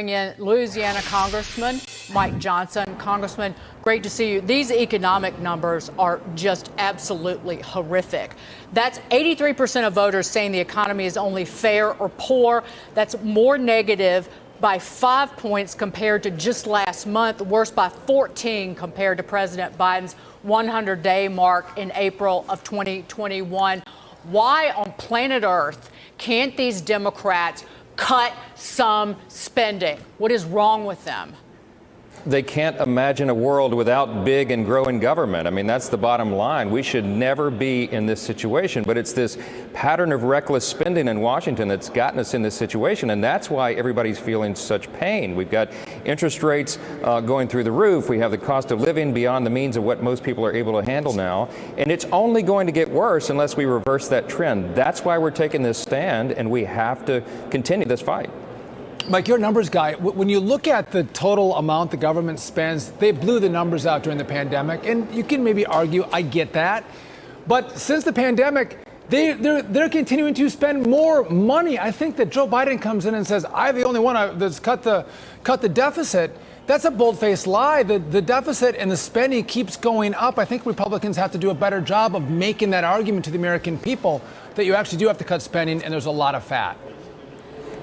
In Louisiana Congressman Mike Johnson. Congressman, great to see you. These economic numbers are just absolutely horrific. That's 83% of voters saying the economy is only fair or poor. That's more negative by 5 points compared to just last month, worse by 14 compared to President Biden's 100-day mark in April of 2021. Why on planet Earth can't these Democrats cut some spending? What is wrong with them? They can't imagine a world without big and growing government. I mean, that's the bottom line. We should never be in this situation. But it's this pattern of reckless spending in Washington that's gotten us in this situation. And that's why everybody's feeling such pain. We've got interest rates going through the roof. We have the cost of living beyond the means of what most people are able to handle now. And it's only going to get worse unless we reverse that trend. That's why we're taking this stand, and we have to continue this fight. Mike, you're a numbers guy. When you look at the total amount the government spends, they blew the numbers out during the pandemic. And you can maybe argue, I get that. But since the pandemic, they're continuing to spend more money. I think that Joe Biden comes in and says, I'm the only one that's cut the deficit. That's a bold-faced lie. The deficit and the spending keeps going up. I think Republicans have to do a better job of making that argument to the American people that you actually do have to cut spending and there's a lot of fat.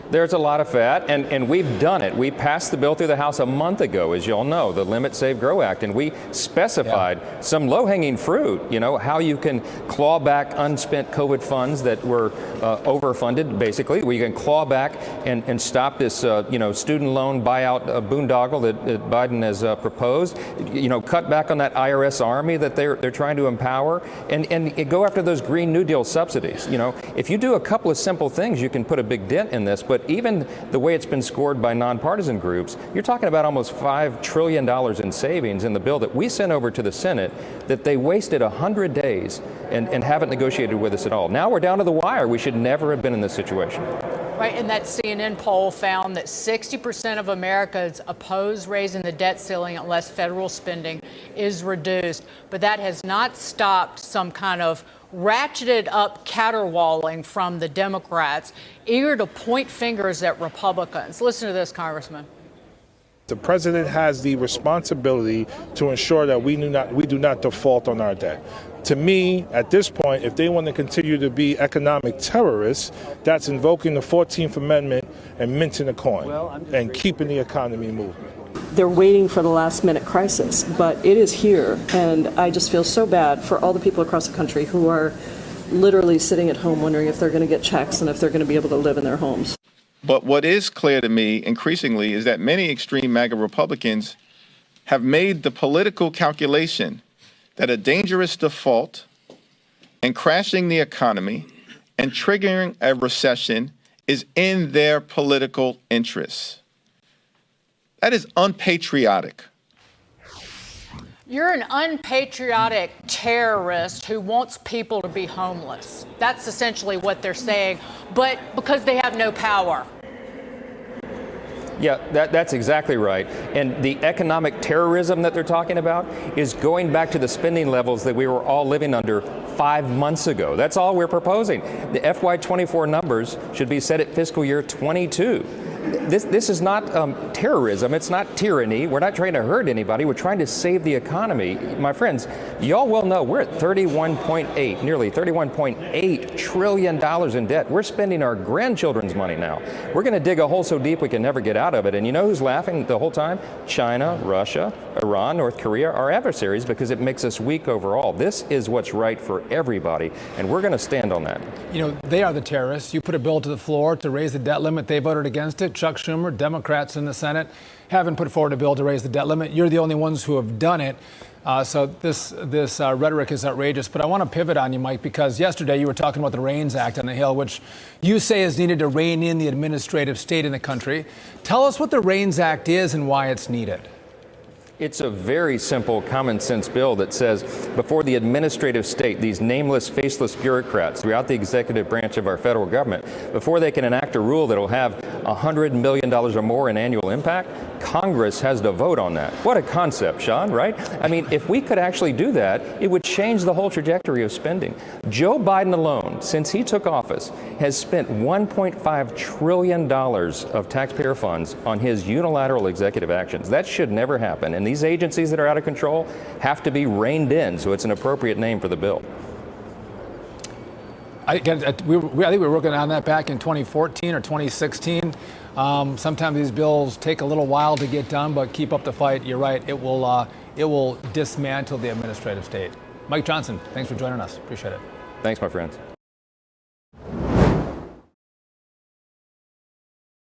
There's a lot of fat, and we've done it. We passed the bill through the House a month ago, as you all know, the Limit, Save, Grow Act, and we specified some low-hanging fruit, you know, how you can claw back unspent COVID funds that were overfunded, basically. We can claw back and stop this, student loan buyout boondoggle that Biden has proposed, cut back on that IRS army that they're trying to empower, and go after those Green New Deal subsidies. If you do a couple of simple things, you can put a big dent in this. But even the way it's been scored by nonpartisan groups, you're talking about almost $5 trillion in savings in the bill that we sent over to the Senate that they wasted 100 days and haven't negotiated with us at all. Now we're down to the wire. We should never have been in this situation. Right, and that CNN poll found that 60% of Americans oppose raising the debt ceiling unless federal spending is reduced. But that has not stopped some kind of ratcheted up caterwauling from the Democrats, eager to point fingers at Republicans. Listen to this, Congressman. The president has the responsibility to ensure that we do not default on our debt. To me, at this point, if they want to continue to be economic terrorists, that's invoking the 14th Amendment and minting a coin and keeping the economy moving. They're waiting for the last minute crisis, but it is here. And I just feel so bad for all the people across the country who are literally sitting at home wondering if they're going to get checks and if they're going to be able to live in their homes. But what is clear to me increasingly is that many extreme MAGA Republicans have made the political calculation that a dangerous default and crashing the economy and triggering a recession is in their political interests. That is unpatriotic. You're an unpatriotic terrorist who wants people to be homeless. That's essentially what they're saying, but because they have no power. Yeah, that's exactly right. And the economic terrorism that they're talking about is going back to the spending levels that we were all living under 5 months ago. That's all we're proposing. The FY24 numbers should be set at fiscal year 22. This is not terrorism. It's not tyranny. We're not trying to hurt anybody. We're trying to save the economy. My friends, y'all well know we're at nearly $31.8 trillion in debt. We're spending our grandchildren's money now. We're going to dig a hole so deep we can never get out of it. And you know who's laughing the whole time? China, Russia, Iran, North Korea, our adversaries, because it makes us weak overall. This is what's right for everybody, and we're going to stand on that. They are the terrorists. You put a bill to the floor to raise the debt limit. They voted against it. Chuck Schumer, Democrats in the Senate, haven't put forward a bill to raise the debt limit. You're the only ones who have done it. So this rhetoric is outrageous. But I want to pivot on you, Mike, because yesterday you were talking about the REINS Act on the Hill, which you say is needed to rein in the administrative state in the country. Tell us what the REINS Act is and why it's needed. It's a very simple, common sense bill that says before the administrative state, these nameless, faceless bureaucrats throughout the executive branch of our federal government, before they can enact a rule that will have $100 million or more in annual impact, Congress has to vote on that. What a concept, Sean, right? I mean, if we could actually do that, it would change the whole trajectory of spending. Joe Biden alone, since he took office, has spent $1.5 trillion of taxpayer funds on his unilateral executive actions. That should never happen. And these agencies that are out of control have to be reined in, so it's an appropriate name for the bill. I think we were working on that back in 2014 or 2016. Sometimes these bills take a little while to get done, but keep up the fight. You're right. It will dismantle the administrative state. Mike Johnson, thanks for joining us. Appreciate it. Thanks, my friends.